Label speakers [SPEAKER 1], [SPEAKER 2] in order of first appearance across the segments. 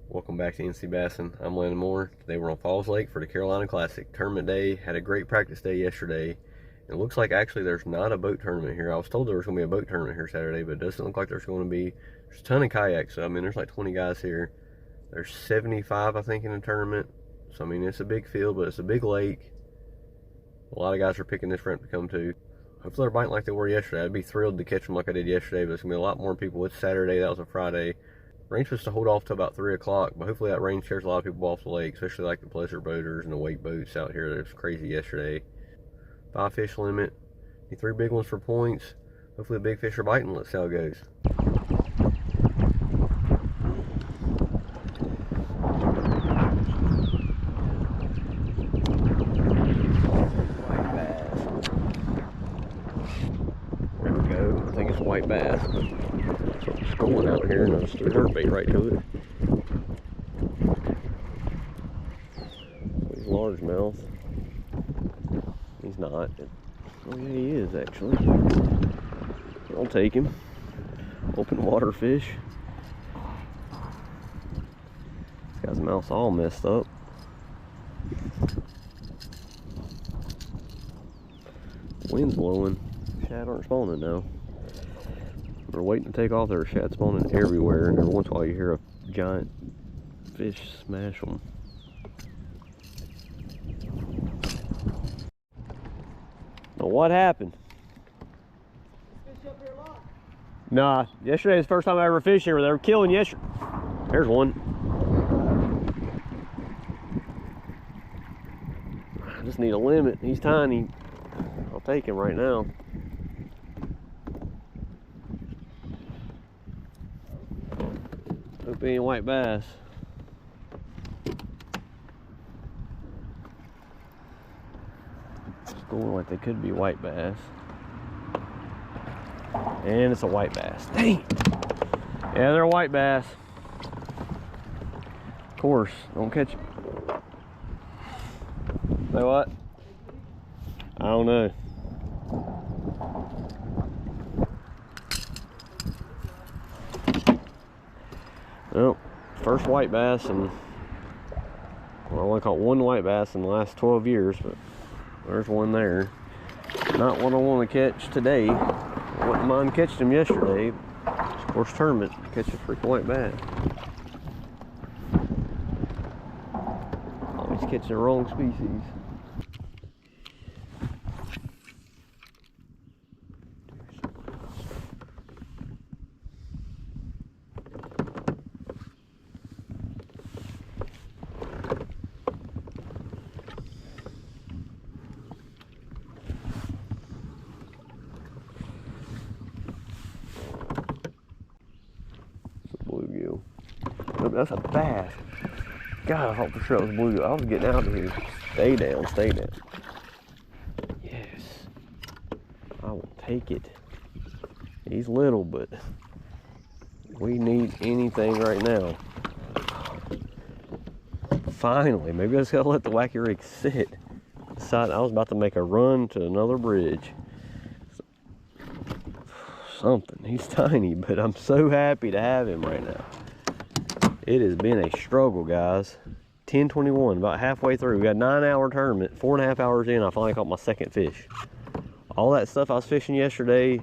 [SPEAKER 1] Welcome back to NC Bassin. I'm Landon Moore. Today we're on Falls Lake for the Carolina Classic. Tournament day. Had a great practice day yesterday. It looks like actually there's not a boat tournament here. I was told there was going to be a boat tournament here Saturday, but it doesn't look like there's going to be. There's a ton of kayaks. So, I mean, there's like 20 guys here. There's 75, I think, in the tournament. So, I mean, it's a big field, but it's a big lake. A lot of guys are picking this ramp to come to. Hopefully they're biting like they were yesterday. I'd be thrilled to catch them like I did yesterday, but it's going to be a lot more people. It's Saturday. That was a Friday. Rain's supposed to hold off till about 3 o'clock, but hopefully that rain scares a lot of people off the lake, especially like the pleasure boaters and the wake boats out here. It was crazy yesterday. 5 fish limit. Need 3 big ones for points. Hopefully the big fish are biting. Let's see how it goes. White bass. There we go. I think it's white bass. That's what was going out here, and I just threw jerkbait right to it. He's largemouth. He's not. Oh yeah, he is actually. I'll take him. Open water fish. This guy's mouth's all messed up. Wind's blowing. Shad aren't spawning now. We're waiting to take off. There are shad spawning everywhere, and every once in a while you hear a giant fish smash them. Now what happened?
[SPEAKER 2] Fish up here a lot.
[SPEAKER 1] Nah, yesterday was the first time I ever fished here. They were killing yesterday. There's one. I just need a limit. He's tiny. I'll take him right now. Hope he ain't white bass. It's going like they could be white bass. And it's a white bass. Dang! Yeah, they're a white bass. Of course, don't catch it. Say what? I don't know. Well, first white bass, and well, I only caught one white bass in the last 12 years, but there's one there. Not what I want to catch today. I wouldn't mind catching him yesterday. Of course, tournament, catch a freaking white bass. Always catching the wrong species. Bluegill. Look, that's a bass. God, I thought for sure it was bluegill. I was getting out of here. Stay down, stay down. Yes. I will take it. He's little, but we need anything right now. Finally, maybe I just gotta let the wacky rig sit. Decided I was about to make a run to another bridge. Something. He's tiny, but I'm so happy to have him right now. It has been a struggle, guys. 10:21, about halfway through. We got a 9-hour tournament. 4.5 hours in, I finally caught my second fish. All that stuff I was fishing yesterday,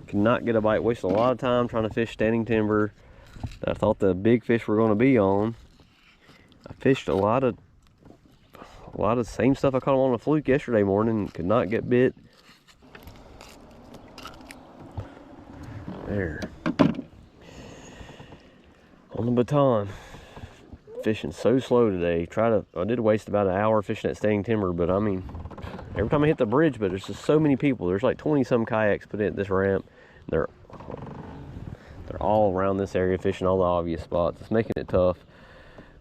[SPEAKER 1] could not get a bite. Wasted a lot of time trying to fish standing timber that I thought the big fish were going to be on. I fished a lot of the same stuff I caught on a fluke yesterday morning. Could not get bit. There. On the baton. Fishing so slow today. I did waste about an hour fishing at standing timber, but I mean, every time I hit the bridge, but there's just so many people. There's like 20 some kayaks put in this ramp. They're all around this area fishing all the obvious spots. It's making it tough.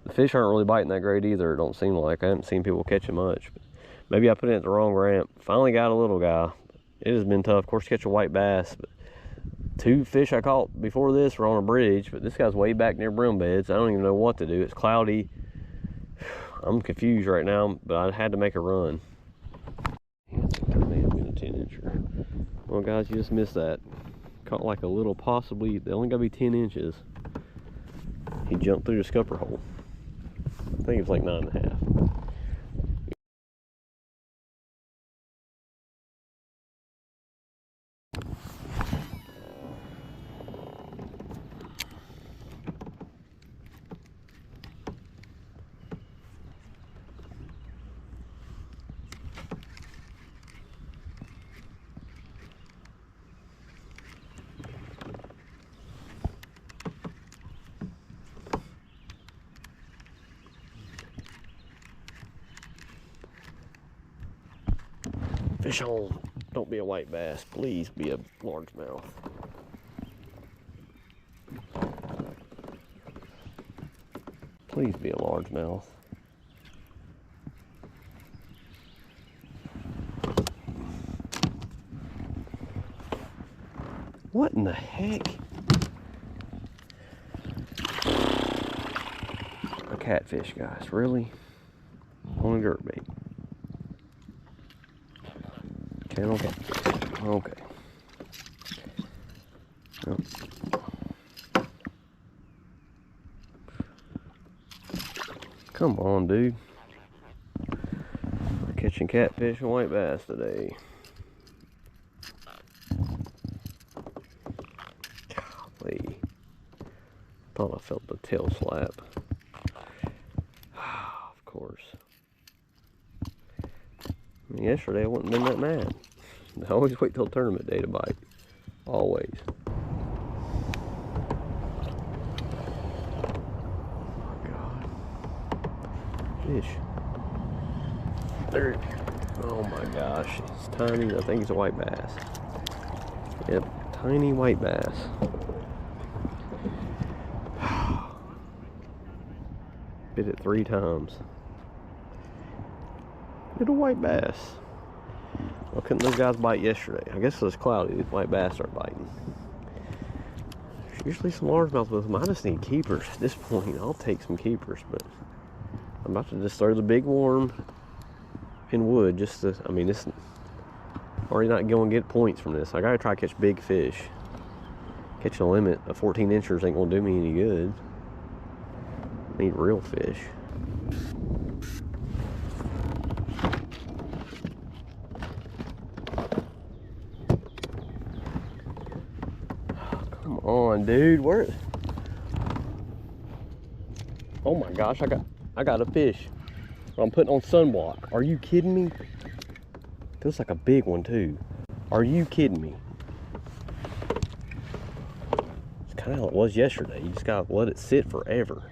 [SPEAKER 1] The fish aren't really biting that great either, it don't seem like. I haven't seen people catching much. But maybe I put it at the wrong ramp. Finally got a little guy. It has been tough. Of course, to catch a white bass, but 2 fish I caught before this were on a bridge, but this guy's way back near brim beds. I don't even know what to do. It's cloudy. I'm confused right now, but I had to make a run. That may have been a 10-incher. Well, guys, you just missed that. Caught like a little, possibly, they only got to be 10 inches. He jumped through the scupper hole. I think it was like 9.5. Fish on. Don't be a white bass. Please be a largemouth. Please be a largemouth. What in the heck? A catfish, guys. Really? On a jerkbait. Channel catfish. Okay. Oh. Come on, dude. We're catching catfish and white bass today. Golly. Thought I felt the tail slap. Of course. Yesterday I wouldn't have been that mad. I always wait till tournament day to bite. Always. Oh my God. Fish. There. Oh my gosh. It's tiny. I think it's a white bass. Yep. Tiny white bass. Bit it 3 times. Little white bass. Why couldn't those guys bite yesterday? I guess it was cloudy. The white bass started biting. There's usually some largemouth with them. I just need keepers at this point. I'll take some keepers, but I'm about to just throw the big worm in wood just to, I mean, this already not going to get points from this. I gotta try to catch big fish. Catching a limit of 14 inchers ain't gonna do me any good. I need real fish. Come on, dude. Where? Oh my gosh, I got a fish. I'm putting on sunblock. Are you kidding me? Feels like a big one too. Are you kidding me? It's kind of how it was yesterday. You just gotta let it sit forever.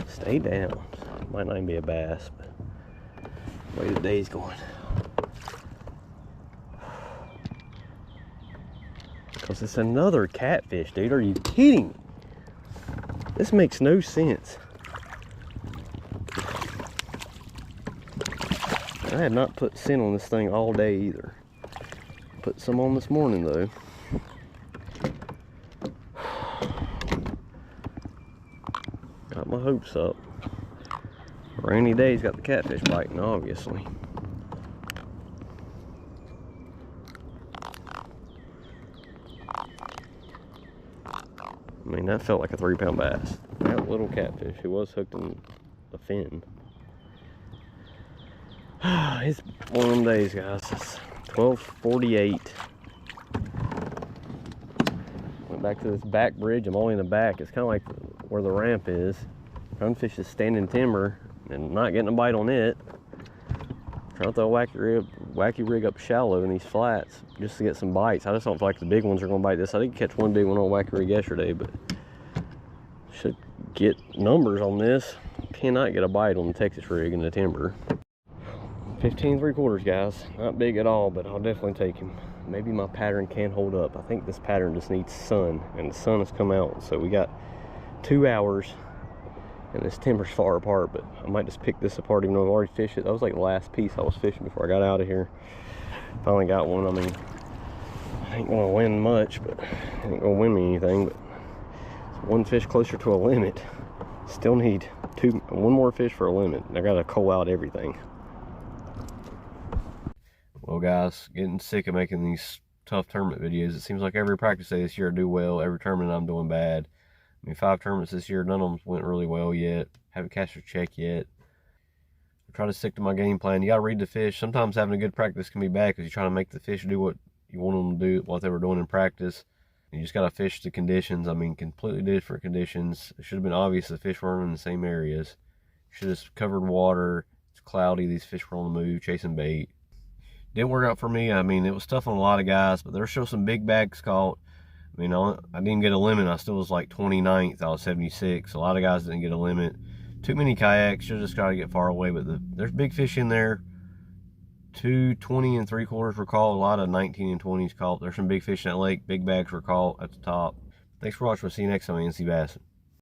[SPEAKER 1] Stay down. Might not even be a bass, but the way the day's going. Because it's another catfish, dude. Are you kidding me? This makes no sense. I had not put scent on this thing all day either. Put some on this morning though. Got my hopes up. Rainy days got the catfish biting, obviously. I mean, that felt like a 3-pound bass. That little catfish, who was hooked in the fin. It's one of them days, guys. It's 12:48. Went back to this back bridge. I'm only in the back. It's kind of like where the ramp is. Sunfish is standing timber and not getting a bite on it. Trying to throw a wacky rig up shallow in these flats just to get some bites. I just don't feel like the big ones are going to bite this. I did catch one big one on wacky rig yesterday, but should get numbers on this. Cannot get a bite on the Texas rig in the timber. 15 3/4, guys. Not big at all, but I'll definitely take him. Maybe my pattern can hold up. I think this pattern just needs sun, and the sun has come out. So we got 2 hours, and this timber's far apart, but I might just pick this apart even though I've already fished it. That was like the last piece I was fishing before I got out of here. Finally got one. I mean, I ain't gonna win much, but it ain't gonna win me anything, but one fish closer to a limit. Still need one more fish for a limit. I gotta cull out everything. Well, guys, getting sick of making these tough tournament videos. It seems like every practice day this year I do well. Every tournament I'm doing bad. I mean, 5 tournaments this year, none of them went really well yet. Haven't cashed a check yet. I try to stick to my game plan. You got to read the fish. Sometimes having a good practice can be bad because you're trying to make the fish do what you want them to do, what they were doing in practice. You just got to fish the conditions. I mean, completely different conditions. It should have been obvious the fish weren't in the same areas. Should have covered water. It's cloudy. These fish were on the move, chasing bait. Didn't work out for me. I mean, it was tough on a lot of guys, but there were still some big bags caught. I mean, I didn't get a limit. I still was like 29th. I was 76. A lot of guys didn't get a limit. Too many kayaks. You just got to get far away. But there's big fish in there. 2 20 3/4 were caught. A lot of 19 and 20s caught. There's some big fish in that lake. Big bags were caught at the top. Thanks for watching. We'll see you next time on NC Bassing.